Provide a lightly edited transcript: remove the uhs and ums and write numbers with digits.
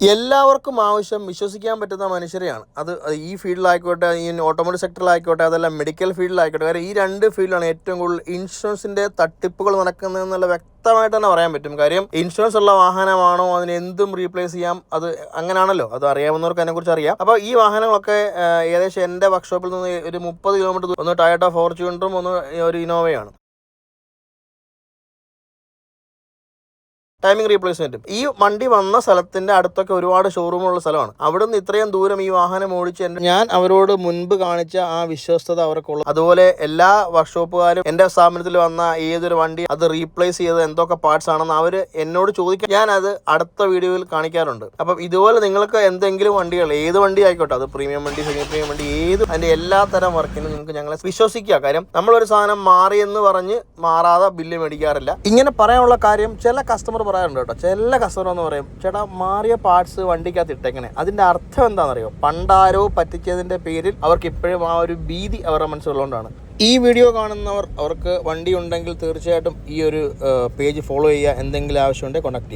എല്ലാവർക്കും ആവശ്യം വിശ്വസിക്കാൻ പറ്റുന്ന മനുഷ്യരെയാണ്. അത് ഈ ഫീൽഡിലായിക്കോട്ടെ, ഈ ഓട്ടോമോട്ടീവ് സെക്ടറിലായിക്കോട്ടെ, അതല്ല മെഡിക്കൽ ഫീൽഡിലായിക്കോട്ടെ. കാര്യം ഈ രണ്ട് ഫീൽഡിലാണ് ഏറ്റവും കൂടുതൽ ഇൻഷുറൻസിൻ്റെ തട്ടിപ്പുകൾ നടക്കുന്നതെന്നുള്ള വ്യക്തമായിട്ട് തന്നെ പറയാൻ പറ്റും. കാര്യം ഇൻഷുറൻസ് ഉള്ള വാഹനമാണോ അതിന് എന്തും റീപ്ലേസ് ചെയ്യാം, അത് അങ്ങനെയാണല്ലോ, അത് അറിയാവുന്നവർക്ക് അതിനെക്കുറിച്ച് അറിയാം. അപ്പോൾ ഈ വാഹനങ്ങളൊക്കെ ഏകദേശം എൻ്റെ വർക്ക്ഷോപ്പിൽ നിന്ന് ഒരു 30 കിലോമീറ്റർ, ഒന്ന് ടൊയോട്ട ഫോർച്യൂണറും ഒന്ന് ഒരു ഇന്നോവയാണ്. ടൈമിംഗ് റീപ്ലേസ്മെൻറ്റും. ഈ വണ്ടി വന്ന സ്ഥലത്തിൻ്റെ അടുത്തൊക്കെ ഒരുപാട് ഷോറൂമുള്ള സ്ഥലമാണ്. അവിടെ നിന്ന് ഇത്രയും ദൂരം ഈ വാഹനം ഓടിച്ച് ഞാൻ അവരോട് മുൻപ് കാണിച്ച ആ വിശ്വസ്തത അവർക്കുള്ള. അതുപോലെ എല്ലാ വർക്ക്ഷോപ്പുകാരും എൻ്റെ സ്ഥാപനത്തിൽ വന്ന ഏതൊരു വണ്ടി അത് റീപ്ലേസ് ചെയ്ത് എന്തൊക്കെ പാർട്സ് ആണെന്ന് അവർ എന്നോട് ചോദിക്കാൻ ഞാൻ അത് അടുത്ത വീഡിയോയിൽ കാണിക്കാറുണ്ട്. അപ്പം ഇതുപോലെ നിങ്ങൾക്ക് എന്തെങ്കിലും വണ്ടികൾ, ഏത് വണ്ടി ആയിക്കോട്ടെ, അത് പ്രീമിയം വണ്ടി, സെമി പ്രീമിയം വണ്ടി, ഏത് അതിൻ്റെ എല്ലാ തരം വർക്കിനും നിങ്ങൾക്ക് ഞങ്ങളെ വിശ്വസിക്കുക. കാര്യം നമ്മളൊരു സാധനം മാറിയെന്ന് പറഞ്ഞ് മാറാതെ ബില്ല് മേടിക്കാറില്ല. ഇങ്ങനെ പറയാനുള്ള കാര്യം, ചില കസ്റ്റമർ പറയാറുണ്ട് കേട്ടോ. ചില കസ്റ്റമർ എന്ന് പറയും, ചേട്ടാ മാറിയ പാർട്സ് വണ്ടിക്കകത്ത് ഇട്ടേക്കണേ. അതിൻ്റെ അർത്ഥം എന്താണെന്നറിയോ? പണ്ടാരോ പറ്റിച്ചതിൻ്റെ പേരിൽ അവർക്ക് ഇപ്പോഴും ആ ഒരു ഭീതി അവരുടെ മനസ്സിലുള്ളതുകൊണ്ടാണ്. ഈ വീഡിയോ കാണുന്നവർ, അവർക്ക് വണ്ടി ഉണ്ടെങ്കിൽ തീർച്ചയായിട്ടും ഈ ഒരു പേജ് ഫോളോ ചെയ്യുക. എന്തെങ്കിലും ആവശ്യമുണ്ടെങ്കിൽ കോൺടാക്ട് ചെയ്യുക.